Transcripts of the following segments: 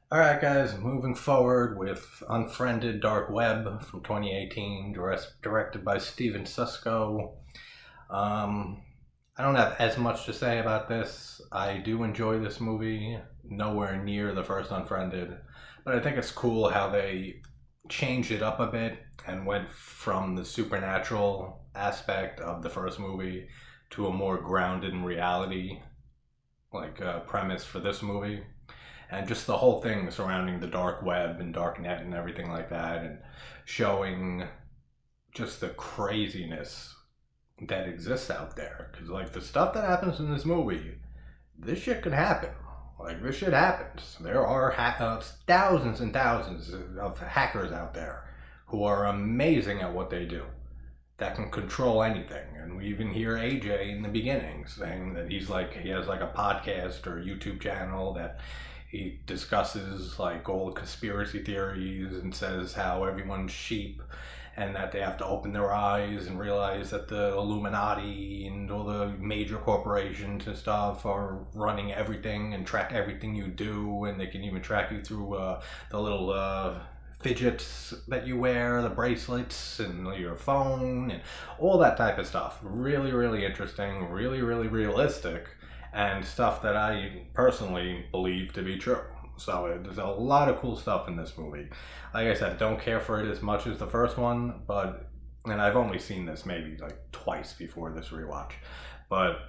Alright guys, moving forward with Unfriended Dark Web from 2018, directed by Steven Susko. Um, I don't have as much to say about this. I do enjoy this movie, nowhere near the first Unfriended, but I think it's cool how they changed it up a bit and went from the supernatural aspect of the first movie to a more grounded in reality premise for this movie, and just the whole thing surrounding the dark web and dark net and everything like that, and showing just the craziness that exists out there. Because like the stuff that happens in this movie, this shit could happen. Like this shit happens. There are thousands and thousands of hackers out there who are amazing at what they do, that can control anything. And we even hear AJ in the beginning saying that he has like a podcast or a YouTube channel that he discusses like all conspiracy theories and says how everyone's sheep and that they have to open their eyes and realize that the Illuminati and all the major corporations and stuff are running everything and track everything you do, and they can even track you through the little fidgets that you wear, the bracelets, and your phone, and all that type of stuff. Really, really interesting, really, really realistic, and stuff that I personally believe to be true. So there's a lot of cool stuff in this movie. Like I said, don't care for it as much as the first one, and I've only seen this maybe like twice before this rewatch, but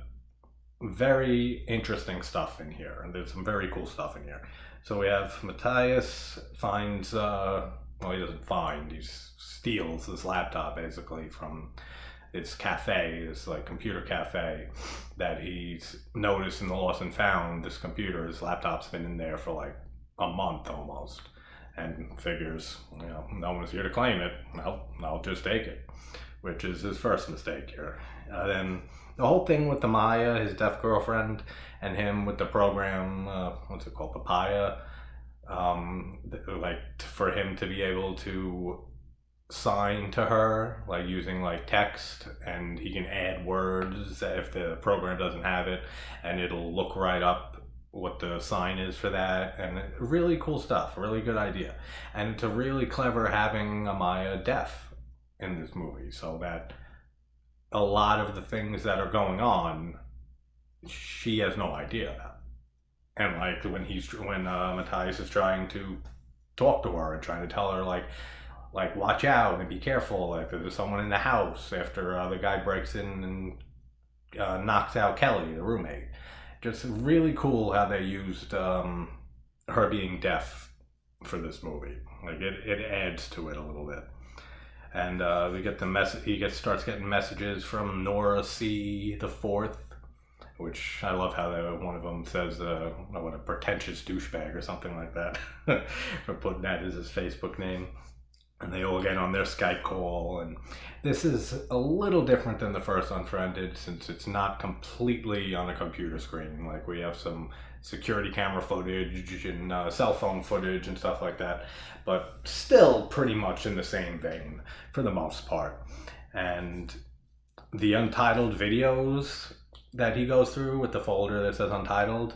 very interesting stuff in here, and there's some very cool stuff in here. So we have Matthias finds, well, he doesn't find, he steals this laptop basically from this cafe, this like computer cafe that he's noticed in the lost and found. This computer, his laptop's been in there for like a month almost, and figures, no one's here to claim it. I'll just take it, which is his first mistake here. Then the whole thing with the Maya, his deaf girlfriend, and him with the program, what's it called, Papaya, like for him to be able to sign to her, like using like text, and he can add words if the program doesn't have it, and it'll look right up what the sign is for that. And really cool stuff, really good idea. And it's a really clever having Amaya deaf in this movie, so that a lot of the things that are going on she has no idea about. And like when Matthias is trying to talk to her and trying to tell her like watch out and be careful, like there's someone in the house, after the guy breaks in and knocks out Kelly, the roommate. Just really cool how they used her being deaf for this movie. Like it adds to it a little bit. And we get the starts getting messages from Nora C. the Fourth, which I love how one of them says, what a pretentious douchebag or something like that, for putting that as his Facebook name. And they all get on their Skype call, and this is a little different than the first Unfriended, since it's not completely on a computer screen. Like we have some security camera footage and cell phone footage and stuff like that, but still pretty much in the same vein for the most part. And the untitled videos that he goes through with the folder that says untitled,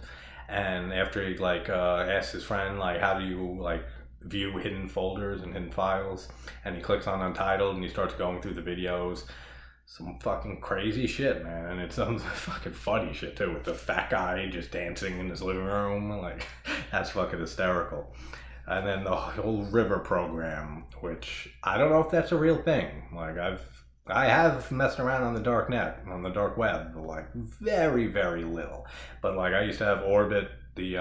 and after he asks his friend how do you view hidden folders and hidden files, and he clicks on untitled and he starts going through the videos, some fucking crazy shit, man. And it's some fucking funny shit too, with the fat guy just dancing in his living room. That's fucking hysterical. And then the whole river program, which I don't know if that's a real thing. I have messed around on the dark net, on the dark web, very, very little. But I used to have Orbit, the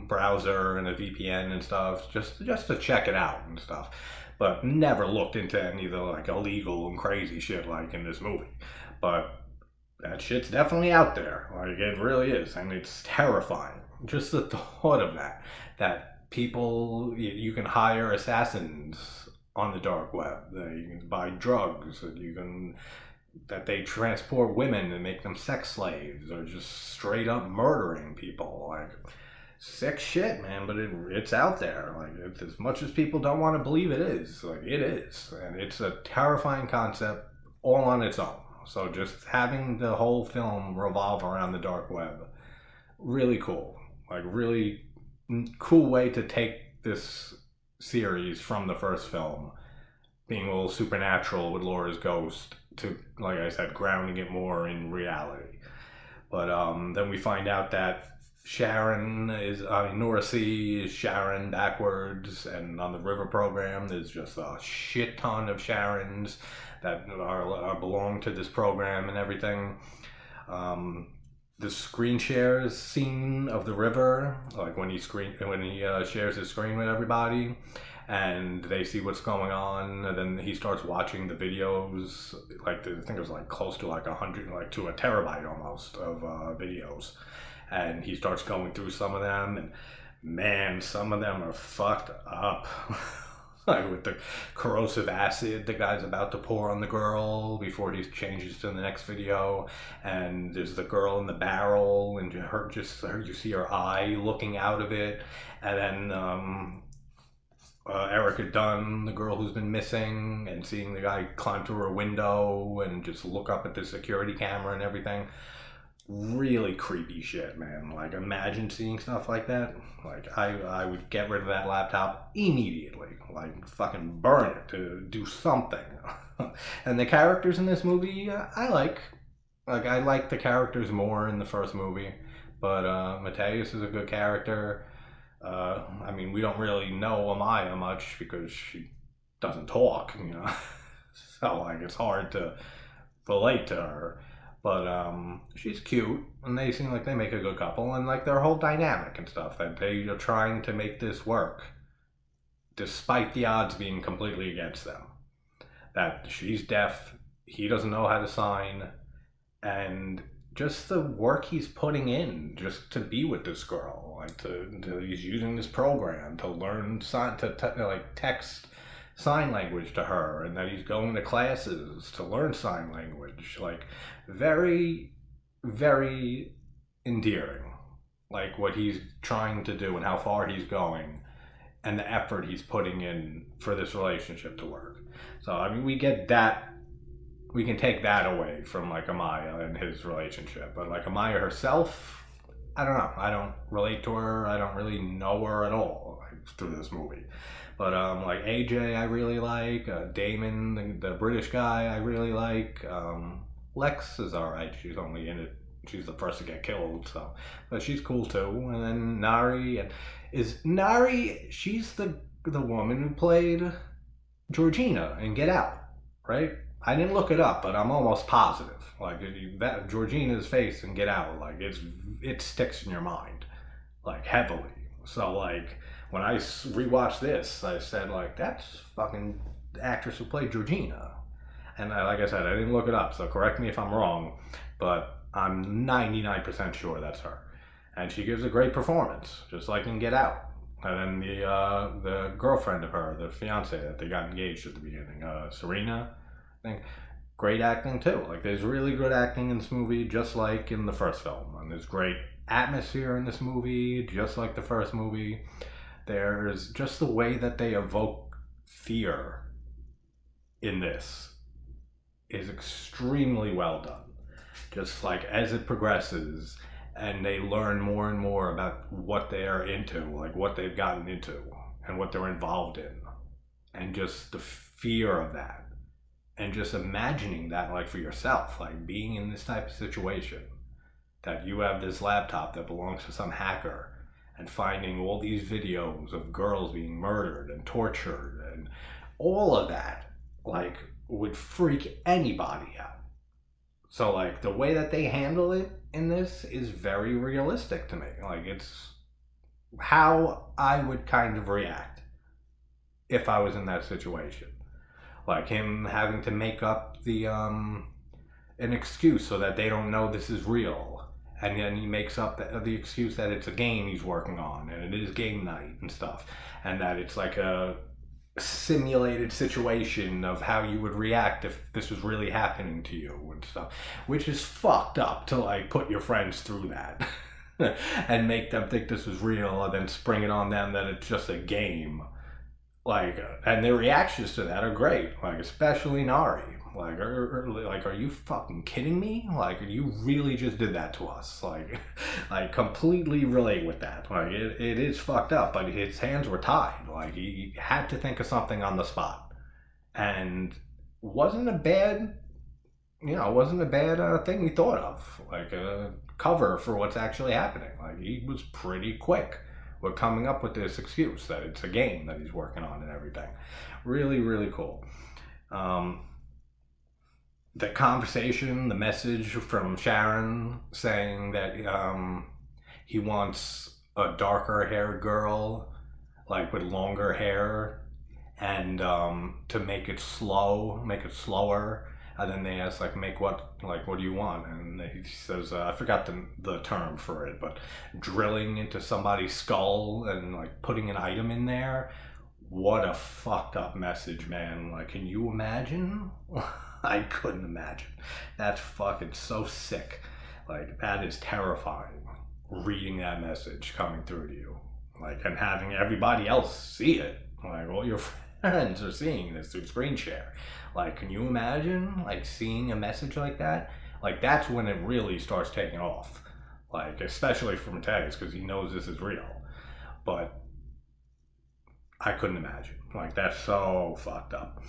browser, and a VPN and stuff, just to check it out and stuff. But never looked into any of the illegal and crazy shit like in this movie. But that shit's definitely out there. It really is, and it's terrifying. Just the thought of that people, you can hire assassins on the dark web, that you can buy drugs, that they transport women and make them sex slaves, or just straight up murdering people. Sick shit, man. But it's out there. It's, as much as people don't want to believe it is, it is, and it's a terrifying concept all on its own. So just having the whole film revolve around the dark web, really cool. Really cool way to take this series from the first film, being a little supernatural with Laura's ghost, to, like I said, grounding it more in reality. But then we find out that Nora C is Sharon backwards, and on the River program, there's just a shit ton of Sharons that belong to this program and everything. The screen shares scene of the river, like when he shares his screen with everybody, and they see what's going on, and then he starts watching the videos, like I think it was like close to like 100, like to a terabyte almost of videos, and he starts going through some of them, and man, some of them are fucked up. Like with the corrosive acid the guy's about to pour on the girl before he changes to the next video, and there's the girl in the barrel, and you see her eye looking out of it, and then Erica Dunn, the girl who's been missing, and seeing the guy climb through her window and just look up at the security camera and everything. Really creepy shit, man. Like, imagine seeing stuff like that. Like, I would get rid of that laptop immediately. Like, fucking burn it to do something. And the characters in this movie, I like. Like, I like the characters more in the first movie. But Mateus is a good character. I mean, we don't really know Amaya much because she doesn't talk, you know. So, like, it's hard to relate to her. But she's cute, and they seem like they make a good couple, and like their whole dynamic and stuff, that they are trying to make this work despite the odds being completely against them. That she's deaf, he doesn't know how to sign, and just the work he's putting in just to be with this girl, like he's using this program to learn like text sign language to her, and that he's going to classes to learn sign language. Like, very, very endearing. Like, what he's trying to do and how far he's going and the effort he's putting in for this relationship to work. So, I mean, we get that. We can take that away from, like, Amaya and his relationship. But, like, Amaya herself, I don't know. I don't relate to her. I don't really know her at all, like, through this movie. But like AJ, I really like. Damon, the British guy, I really like. Lex is alright. She's only in it. She's the first to get killed, so, but she's cool too. And then Nari, she's the woman who played Georgina in Get Out, right? I didn't look it up, but I'm almost positive. Like, that Georgina's face in Get Out, like, it sticks in your mind, like, heavily. So, like, when I rewatched this, I said, like, that's fucking the actress who played Georgina. And like I said, I didn't look it up, so correct me if I'm wrong, but I'm 99% sure that's her. And she gives a great performance, just like in Get Out. And then the girlfriend of her, the fiance that they got engaged at the beginning, Serena, I think, great acting too. Like, there's really good acting in this movie, just like in the first film. And there's great atmosphere in this movie, just like the first movie. There's just the way that they evoke fear in this is extremely well done. Just like as it progresses and they learn more and more about what they are into, like what they've gotten into and what they're involved in, and just the fear of that, and just imagining that, like, for yourself, like being in this type of situation, that you have this laptop that belongs to some hacker, and finding all these videos of girls being murdered and tortured and all of that, like, would freak anybody out. So, like, the way that they handle it in this is very realistic to me. Like, it's how I would kind of react if I was in that situation. Like, him having to make up an excuse so that they don't know this is real. And then he makes up the excuse that it's a game he's working on, and it is game night and stuff, and that it's like a simulated situation of how you would react if this was really happening to you and stuff, which is fucked up to, like, put your friends through that and make them think this was real, and then spring it on them that it's just a game. Like, and their reactions to that are great, like, especially Nari. Like, are you fucking kidding me? Like, you really just did that to us. Like, I completely relate with that. Like, it is fucked up, but his hands were tied. Like, he had to think of something on the spot. And wasn't a bad, wasn't a bad thing he thought of. Like, a cover for what's actually happening. Like, he was pretty quick with coming up with this excuse that it's a game that he's working on and everything. Really, really cool. The conversation, the message from Sharon saying that he wants a darker haired girl, like with longer hair, and to make it slower. And then they ask, like, what do you want? And he says, I forgot the term for it, but drilling into somebody's skull and like putting an item in there. What a fucked up message, man. Like, can you imagine? I couldn't imagine. That's fucking so sick. Like, that is terrifying. Reading that message coming through to you. Like, and having everybody else see it. Like, all your friends are seeing this through screen share. Like, can you imagine, like, seeing a message like that? Like, that's when it really starts taking off. Like, especially for Mateus, because he knows this is real. But I couldn't imagine. Like, that's so fucked up.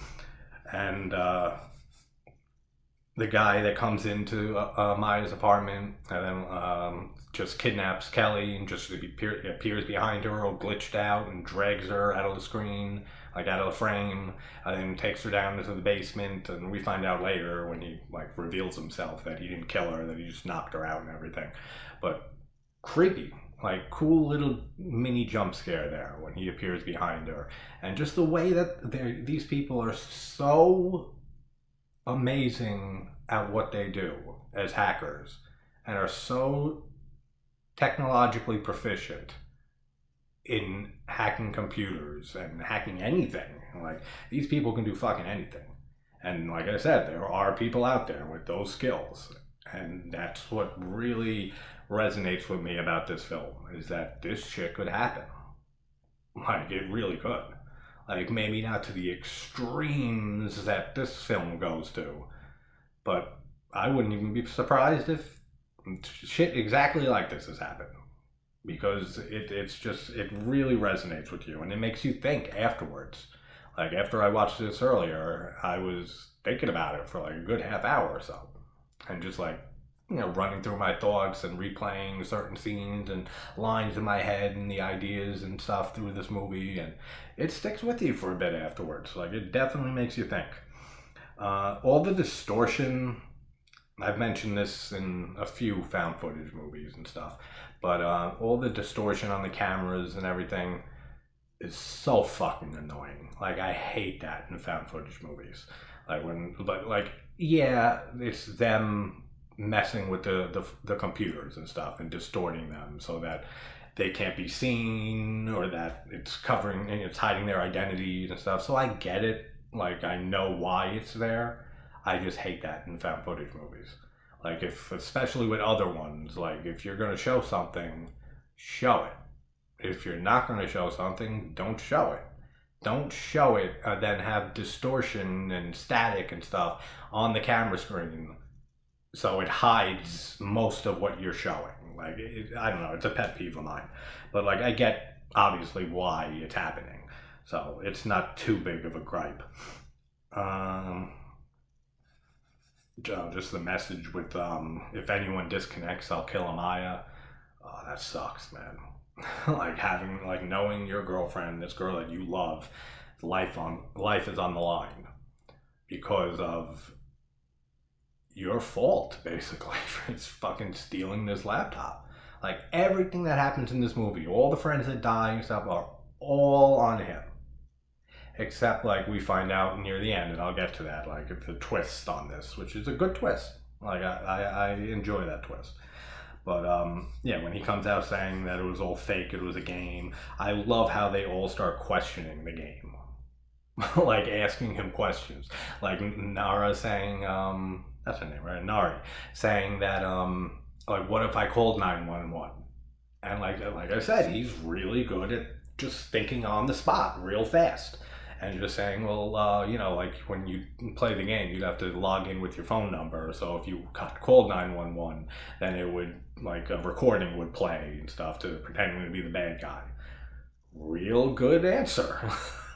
And the guy that comes into Maya's apartment and then just kidnaps Kelly and just appears behind her, all glitched out, and drags her out of the screen, like out of the frame, and then takes her down into the basement. And we find out later when he like reveals himself that he didn't kill her, that he just knocked her out and everything. But creepy. Like, cool little mini jump scare there when he appears behind her. And just the way that these people are so amazing at what they do as hackers and are so technologically proficient in hacking computers and hacking anything. Like, these people can do fucking anything. And like I said, there are people out there with those skills. And that's what really resonates with me about this film, is that this shit could happen. Like, it really could. Like, maybe not to the extremes that this film goes to, but I wouldn't even be surprised if shit exactly like this has happened. Because it really resonates with you, and it makes you think afterwards. Like, after I watched this earlier, I was thinking about it for like a good half hour or so. And just like, running through my thoughts and replaying certain scenes and lines in my head and the ideas and stuff through this movie. And it sticks with you for a bit afterwards. Like, it definitely makes you think. All the distortion, I've mentioned this in a few found footage movies and stuff, but all the distortion on the cameras and everything is so fucking annoying. Like, I hate that in found footage movies. Yeah, it's them messing with the computers and stuff and distorting them so that they can't be seen, or that it's hiding their identities and stuff. So I get it. Like, I know why it's there. I just hate that in found footage movies. Like, especially with other ones, like, if you're going to show something, show it. If you're not going to show something, don't show it. Don't show it and then have distortion and static and stuff on the camera screen so it hides most of what you're showing. Like, I don't know, it's a pet peeve of mine. But, like, I get, obviously, why it's happening. So it's not too big of a gripe. Just the message with, if anyone disconnects, I'll kill Amaya. Oh, that sucks, man. Like, knowing your girlfriend, this girl that you love, life is on the line because of your fault, basically, for fucking stealing this laptop. Like, everything that happens in this movie, all the friends that die and stuff, are all on him. Except, like, we find out near the end, and I'll get to that, like, the twist on this, which is a good twist. Like, I enjoy that twist. But, yeah, when he comes out saying that it was all fake, it was a game, I love how they all start questioning the game. Like, asking him questions. Like, Nara saying, that's her name, right? Nari, saying that, like, what if I called 911? And like I said, he's really good at just thinking on the spot real fast. and just saying, well, like when you play the game, you'd have to log in with your phone number. So if you called 911, then it would, like, a recording would play and stuff to pretend to be the bad guy. Real good answer.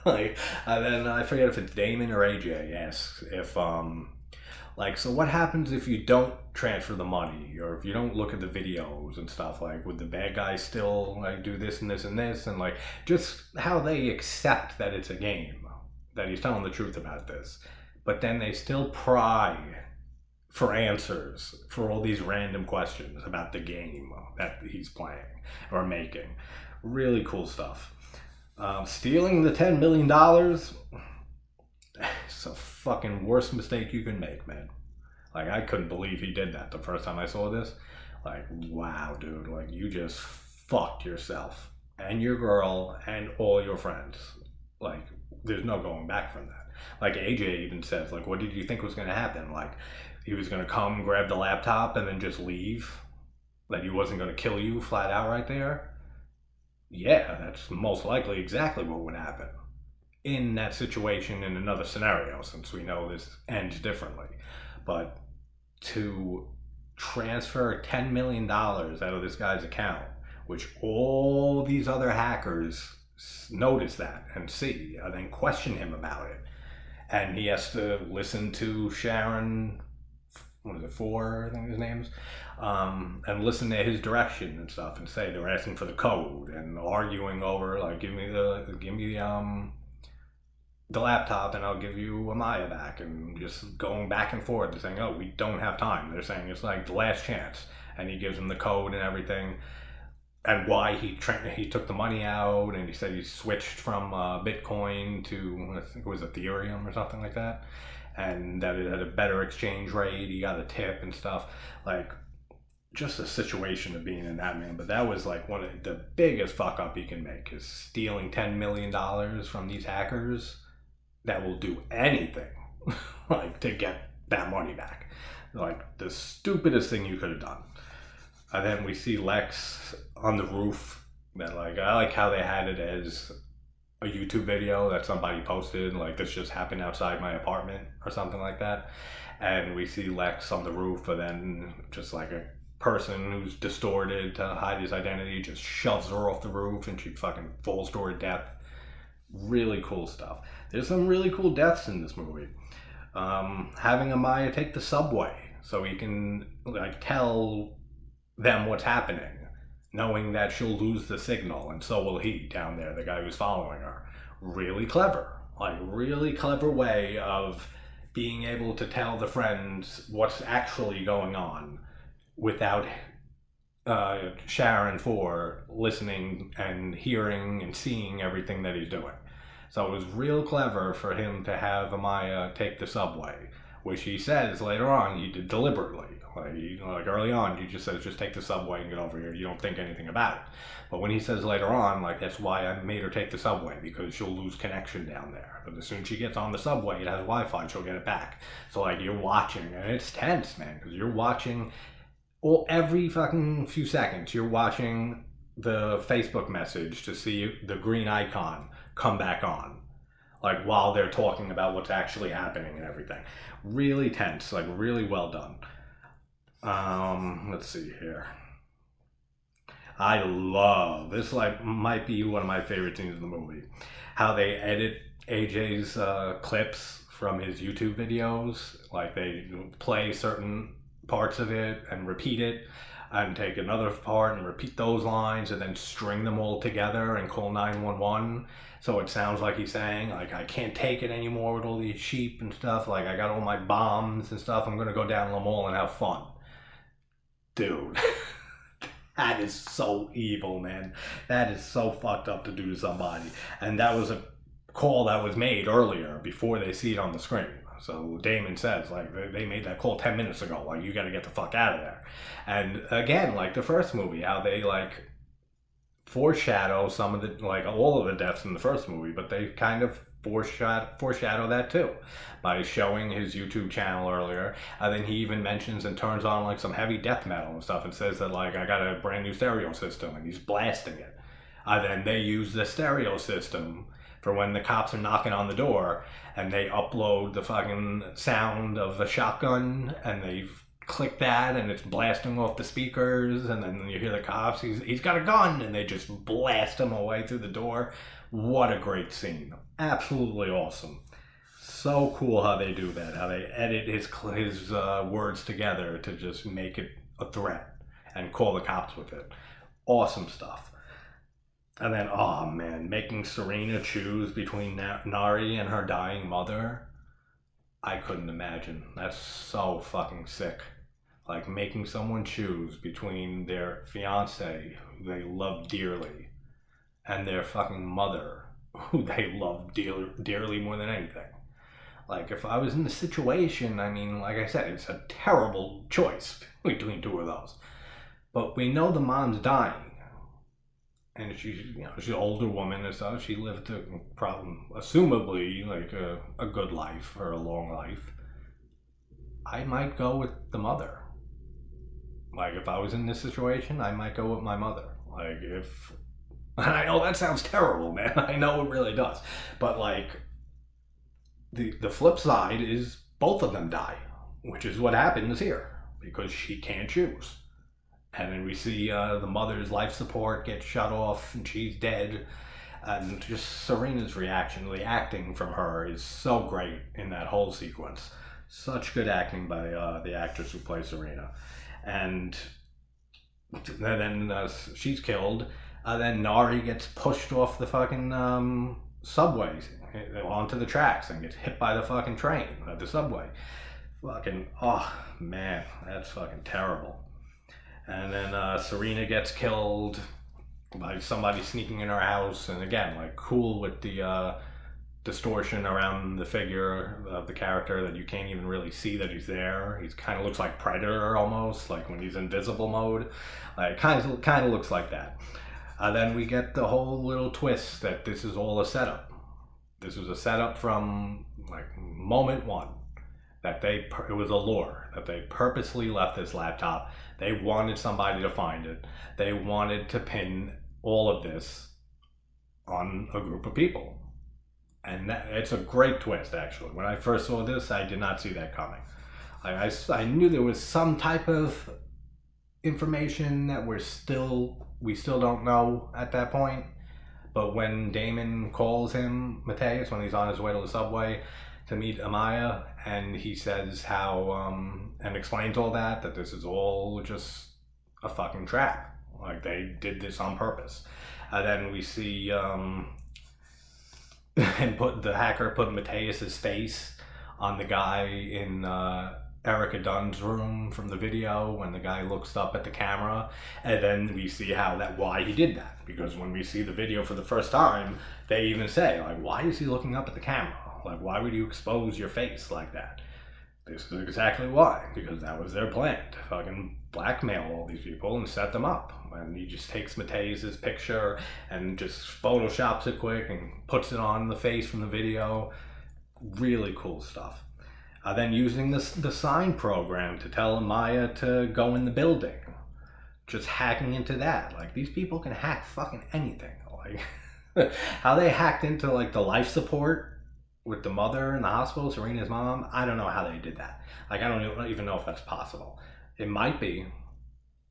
Like, and then I forget if it's Damon or AJ asks if, like, so what happens if you don't transfer the money, or if you don't look at the videos and stuff? Like, would the bad guy still, like, do this and this and this? And, like, just how they accept that it's a game, that he's telling the truth about this. But then they still pry for answers for all these random questions about the game that he's playing or making. Really cool stuff. Stealing the $10 million, it's a fucking worst mistake you can make, man. Like, I couldn't believe he did that the first time I saw this. Like, wow, dude, like, you just fucked yourself and your girl and all your friends. Like, there's no going back from that. Like, AJ even says, like, what did you think was going to happen? Like, he was going to come, grab the laptop, and then just leave? That he wasn't going to kill you flat out right there? Yeah, that's most likely exactly what would happen in that situation in another scenario, since we know this ends differently. But to transfer $10 million out of this guy's account, which all these other hackers notice that and see, and then question him about it, and he has to listen to Sharon, what is it, Four, I think his name's, and listen to his direction and stuff, and say they're asking for the code and arguing over, like, give me the laptop and I'll give you Amaya back, and just going back and forth and saying, oh, we don't have time. They're saying it's like the last chance, and he gives them the code and everything, and why he took the money out, and he said he switched from Bitcoin to, I think it was Ethereum or something like that, and that it had a better exchange rate. He got a tip and stuff. Like, just a situation of being in that, man. But that was like one of the biggest fuck up you can make, is stealing $10 million from these hackers that will do anything like to get that money back. Like, the stupidest thing you could have done. And then we see Lex on the roof. That, like, I like how they had it as a YouTube video that somebody posted, like, this just happened outside my apartment or something like that. And we see Lex on the roof, and then just like a person who's distorted to hide his identity just shoves her off the roof, and she fucking falls to her death. Really cool stuff. There's some really cool deaths in this movie. Having Amaya take the subway so he can, like, tell them what's happening, knowing that she'll lose the signal, and so will he down there, the guy who's following her. Really clever. Like, really clever way of being able to tell the friends what's actually going on without Sharon Four listening and hearing and seeing everything that he's doing. So it was real clever for him to have Amaya take the subway, which he says later on he did deliberately. Like early on, he just says, just take the subway and get over here. You don't think anything about it. But when he says later on, like, that's why I made her take the subway, because she'll lose connection down there. But as soon as she gets on the subway, it has Wi-Fi, she'll get it back. So, like, you're watching, and it's tense, man, because you're watching every fucking few seconds. You're watching the Facebook message to see the green icon come back on, like, while they're talking about what's actually happening and everything. Really tense, like, really well done. Let's see here. I love this. Like, might be one of my favorite scenes in the movie. How they edit AJ's clips from his YouTube videos. Like, they play certain parts of it and repeat it, and take another part and repeat those lines, and then string them all together and call 911. So it sounds like he's saying, like, I can't take it anymore with all these sheep and stuff. Like, I got all my bombs and stuff. I'm gonna go down the mall and have fun. Dude, that is so evil, man. That is so fucked up to do to somebody. And that was a call that was made earlier before they see it on the screen. So Damon says, like, they made that call 10 minutes ago. Like, you got to get the fuck out of there. And again, like the first movie, how they, like, foreshadow some of the, like, all of the deaths in the first movie, but they kind of foreshadow that too by showing his YouTube channel earlier. And then he even mentions and turns on, like, some heavy death metal and stuff, and says that, like, I got a brand new stereo system, and he's blasting it. And then they use the stereo system for when the cops are knocking on the door and they upload the fucking sound of a shotgun and they click that and it's blasting off the speakers, and then you hear the cops, he's got a gun, and they just blast him away through the door. What a great scene. Absolutely awesome. So cool how they do that, how they edit his words together to just make it a threat and call the cops with it. Awesome stuff. And then, oh man, making Serena choose between Nari and her dying mother, I couldn't imagine. That's so fucking sick. Like, making someone choose between their fiance, who they love dearly, and their fucking mother, who they love dearly more than anything. Like, if I was in the situation, I mean, like I said, it's a terrible choice between two of those. But we know the mom's dying. And she's an older woman and stuff. She lived assumably, like a good life or a long life. I might go with the mother. Like, if I was in this situation, I might go with my mother. Like, and I know that sounds terrible, man. I know it really does. But, like, the flip side is both of them die, which is what happens here, because she can't choose. And then we see the mother's life support get shut off and she's dead. And just Serena's reaction, the acting from her is so great in that whole sequence. Such good acting by the actress who plays Serena. And then she's killed. Then Nari gets pushed off the fucking subway onto the tracks and gets hit by the fucking train at the subway. Fucking, oh man, that's fucking terrible. And then Serena gets killed by somebody sneaking in her house. And again, like, cool with the distortion around the figure of the character, that you can't even really see that he's there. He kind of looks like Predator almost, like when he's invisible mode. Like, kind of looks like that. Then we get the whole little twist that this is all a setup. This was a setup from, like, moment one. That it was a lure, that they purposely left this laptop. They wanted somebody to find it. They wanted to pin all of this on a group of people. And it's a great twist, actually. When I first saw this, I did not see that coming. I knew there was some type of information that we still don't know at that point. But when Damon calls him, Mateus, when he's on his way to the subway to meet Amaya, and he says how, and explains all that this is all just a fucking trap. Like, they did this on purpose. And then we see, and the hacker put Mateus's face on the guy in Erica Dunn's room from the video when the guy looks up at the camera, and then we see why he did that. Because when we see the video for the first time, they even say, like, why is he looking up at the camera? Like, why would you expose your face like that? This is exactly why. Because that was their plan, to fucking blackmail all these people and set them up. And he just takes Mateus's picture and just photoshops it quick and puts it on the face from the video. Really cool stuff. Then using the sign program to tell Amaya to go in the building. Just hacking into that. Like, these people can hack fucking anything. Like, how they hacked into, like, the life support with the mother in the hospital, Serena's mom, I don't know how they did that. Like, I don't even know if that's possible. It might be,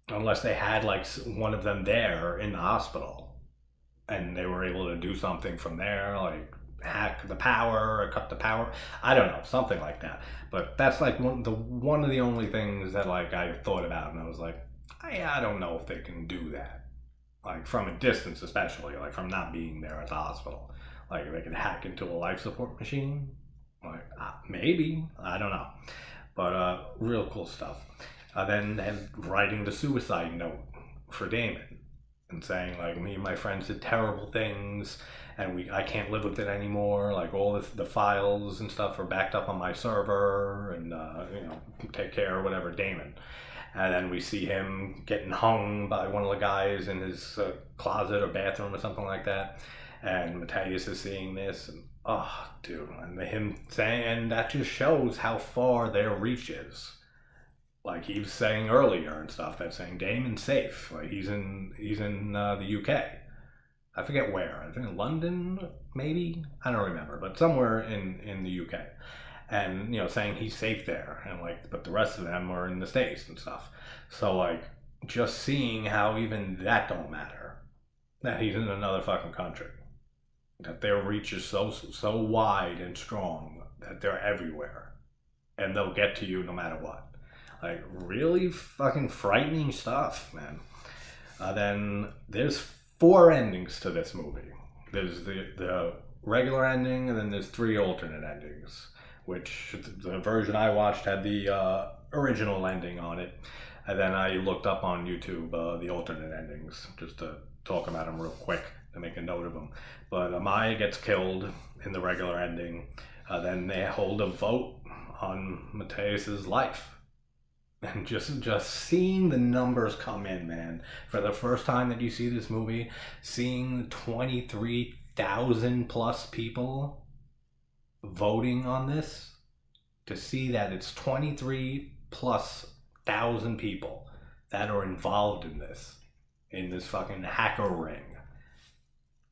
unless they had, like, one of them there in the hospital, and they were able to do something from there, like hack the power or cut the power. I don't know, something like that. But that's, like, one of the only things that, like, I thought about, and I was like, I don't know if they can do that. Like, from a distance especially, like, from not being there at the hospital. Like, they could hack into a life support machine. Like, maybe. I don't know. But real cool stuff. Then writing the suicide note for Damon. And saying, like, me and my friends did terrible things. And I can't live with it anymore. Like, all the files and stuff are backed up on my server. And, take care or whatever, Damon. And then we see him getting hung by one of the guys in his closet or bathroom or something like that. And Mateus is seeing this, and oh, dude, and him saying, and that just shows how far their reach is. Like he was saying earlier and stuff, that saying Damon's safe. Like he's in the UK. I forget where. I think London, maybe. I don't remember, but somewhere in the UK. And saying he's safe there, and like, but the rest of them are in the States and stuff. So like, just seeing how even that don't matter, that he's in another fucking country, that their reach is so wide and strong that they're everywhere, and they'll get to you no matter what. Like, really fucking frightening stuff, man. Then there's four endings to this movie. There's the regular ending, and then there's three alternate endings, which the version I watched had the original ending on it. And then I looked up on YouTube the alternate endings just to talk about them real quick, to make a note of them. But Amaya gets killed in the regular ending. Then they hold a vote on Mateus's life. And just seeing the numbers come in, man. For the first time that you see this movie, seeing 23,000 plus people voting on this, to see that it's 23 plus thousand people that are involved in this fucking hacker ring.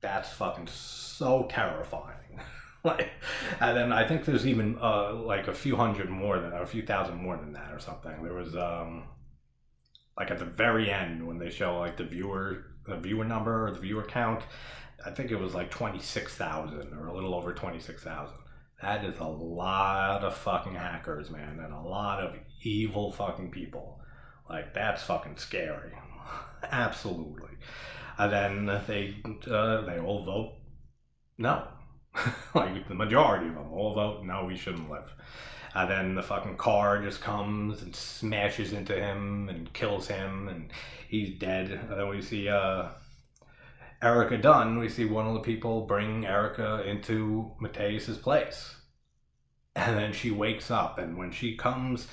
That's fucking so terrifying. Like, and then I think there's even like a few thousand more than that or something. There was like at the very end when they show like the viewer number or the viewer count, I think it was like 26,000 or a little over 26,000. That is a lot of fucking hackers, man, and a lot of evil fucking people. Like, that's fucking scary. Absolutely. And then they all vote no. Like, the majority of them all vote no, he shouldn't live. And then the fucking car just comes and smashes into him and kills him, and he's dead. And then we see Erica Dunn. We see one of the people bring Erica into Mateus's place. And then she wakes up, and when she comes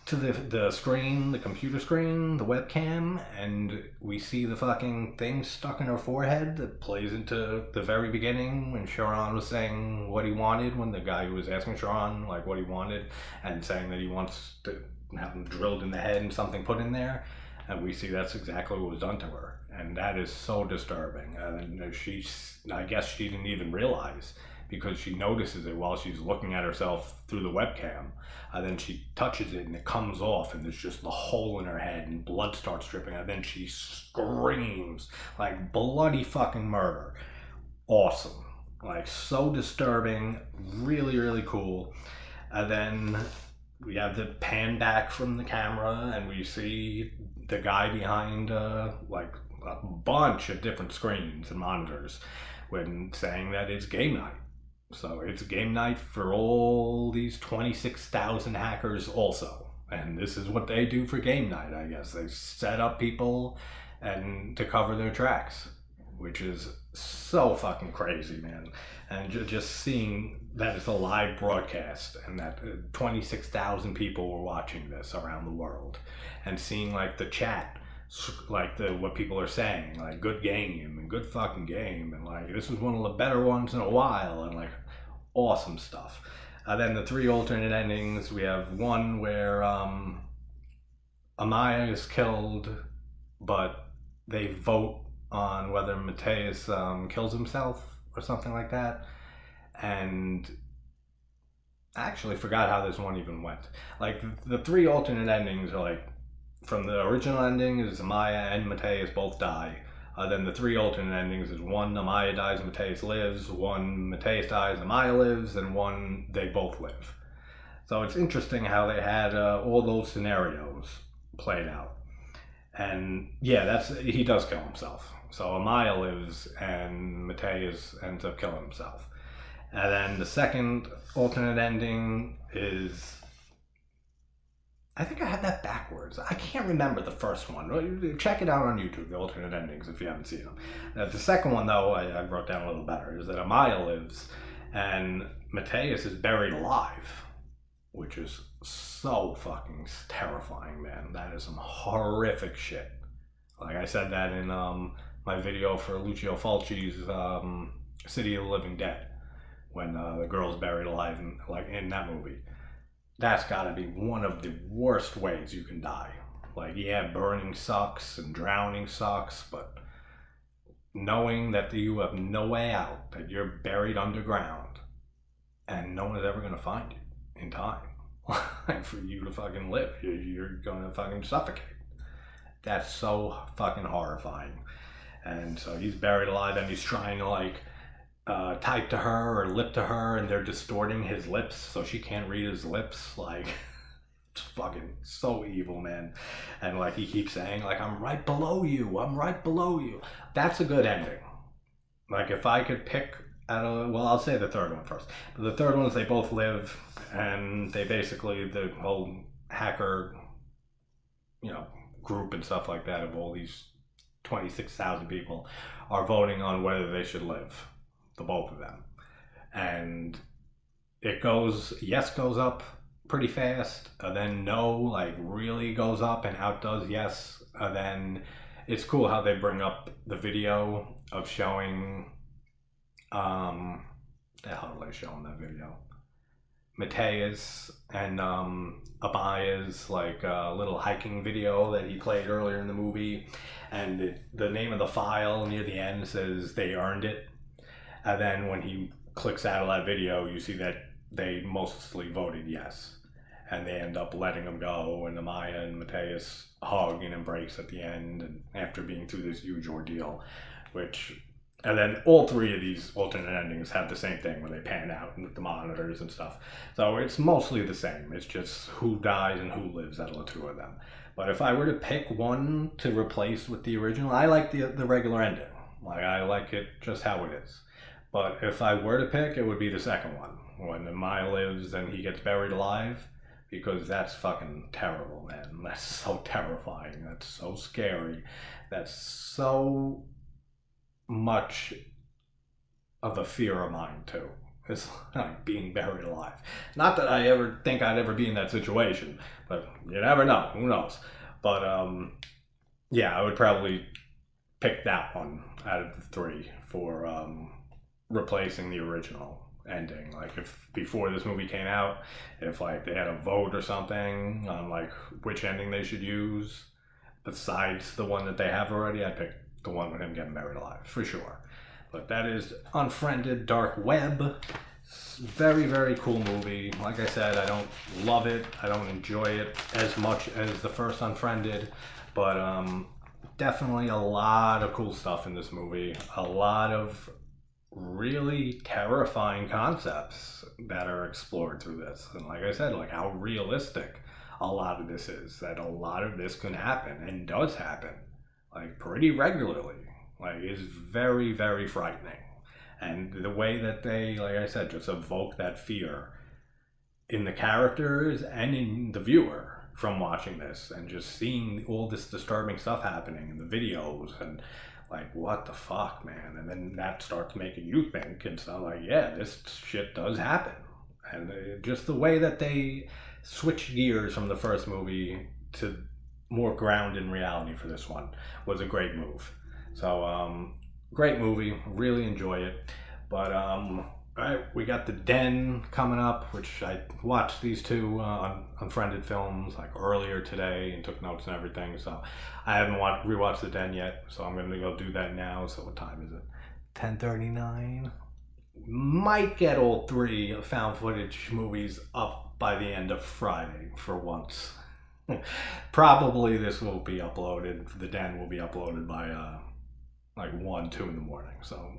to the screen, the computer screen, the webcam, and we see the fucking thing stuck in her forehead that plays into the very beginning when Sharon was saying what he wanted, when the guy who was asking Sharon like what he wanted and saying that he wants to have him drilled in the head and something put in there, and we see that's exactly what was done to her, and that is so disturbing. And I guess she didn't even realize, because she notices it while she's looking at herself through the webcam. Then she touches it and it comes off, and there's just the hole in her head and blood starts dripping, and then she screams like bloody fucking murder. Awesome. Like, so disturbing. Really, really cool. And then we have the pan back from the camera, and we see the guy behind like a bunch of different screens and monitors when saying that it's game night. So it's game night for all these 26,000 hackers also. And this is what they do for game night, I guess. They set up people and to cover their tracks, which is so fucking crazy, man. And just seeing that it's a live broadcast and that 26,000 people were watching this around the world, and seeing like the chat, like what people are saying, like good game and good fucking game, and like this was one of the better ones in a while, and like awesome stuff. Then the three alternate endings, we have one where Amaya is killed, but they vote on whether Mateus kills himself or something like that. And I actually forgot how this one even went. Like, the three alternate endings are like, from the original ending is Amaya and Mateus both die. Then the three alternate endings is one, Amaya dies, Mateus lives, one, Mateus dies, Amaya lives, and one, they both live. So it's interesting how they had all those scenarios played out. And yeah, he does kill himself. So Amaya lives and Mateus ends up killing himself. And then the second alternate ending is, I think I had that backwards. I can't remember the first one. Check it out on YouTube, the alternate endings, if you haven't seen them. The second one, though, I wrote down a little better, is that Amaya lives and Mateus is buried alive, which is so fucking terrifying, man. That is some horrific shit. Like I said that in my video for Lucio Fulci's City of the Living Dead, when the girl's buried alive in that movie. That's gotta be one of the worst ways you can die. Like, yeah, burning sucks and drowning sucks, but knowing that you have no way out, that you're buried underground, and no one's ever gonna find you in time. Like, for you to fucking live, you're gonna fucking suffocate. That's so fucking horrifying. And so he's buried alive, and he's trying to like type to her or lip to her, and they're distorting his lips so she can't read his lips. Like, it's fucking so evil, man. And like, he keeps saying like, I'm right below you, I'm right below you. That's a good ending. Like, if I could pick out of, well, I'll say the third one first. The third one is they both live, and they basically, the whole hacker, you know, group and stuff like that, of all these 26,000 people are voting on whether they should live, the both of them. And it goes, yes goes up pretty fast, and then no like really goes up and outdoes yes. And then it's cool how they bring up the video of showing the hell are they showing that video? Mateus and Abaya's like little hiking video that he played earlier in the movie, and the name of the file near the end says they earned it. And then when he clicks out of that video, you see that they mostly voted yes, and they end up letting him go, and Amaya and Mateus hug and embrace at the end, and after being through this huge ordeal, which. And then all three of these alternate endings have the same thing when they pan out with the monitors and stuff. So it's mostly the same. It's just who dies and who lives out of the two of them. But if I were to pick one to replace with the original, I like the regular ending. Like, I like it just how it is. But if I were to pick, it would be the second one. When Maya lives and he gets buried alive. Because that's fucking terrible, man. That's so terrifying. That's so scary. That's so much of a fear of mine too. It's like being buried alive. Not that I ever think I'd ever be in that situation, but you never know. Who knows? But yeah, I would probably pick that one out of the three for replacing the original ending. Like, if before this movie came out, if like they had a vote or something on like which ending they should use besides the one that they have already, I'd pick the one with him getting buried alive, for sure. But that is Unfriended Dark Web. Very, very cool movie. Like I said, I don't love it. I don't enjoy it as much as the first Unfriended. But definitely a lot of cool stuff in this movie. A lot of really terrifying concepts that are explored through this. And like I said, like how realistic a lot of this is. That a lot of this can happen and does happen. Like, pretty regularly. Like, is very, very frightening. And the way that they, like I said, just evoke that fear in the characters and in the viewer from watching this, and just seeing all this disturbing stuff happening in the videos, and like, what the fuck, man? And then that starts making you think, and so like, yeah, this shit does happen. And just the way that they switch gears from the first movie to more ground in reality for this one was a great move. So great movie, really enjoy it. But alright, we got The Den coming up, which I watched these two Unfriended films like earlier today and took notes and everything. So I haven't rewatched The Den yet, so I'm gonna go do that now. So what time is it? 10:39. Might get all three found footage movies up by the end of Friday for once. Probably this will be uploaded, The Den will be uploaded by like 1, 2 in the morning, so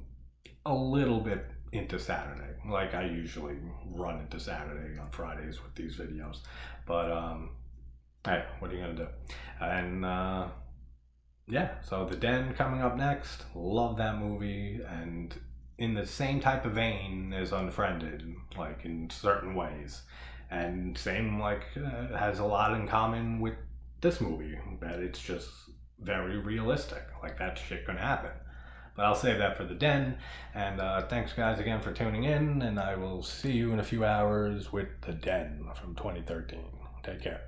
a little bit into Saturday, like I usually run into Saturday on Fridays with these videos. But hey, what are you gonna do? And yeah, so The Den coming up next. Love that movie, and in the same type of vein as Unfriended, like in certain ways. And same, like, has a lot in common with this movie, that it's just very realistic. Like, that shit can happen. But I'll save that for The Den. And thanks, guys, again for tuning in. And I will see you in a few hours with The Den from 2013. Take care.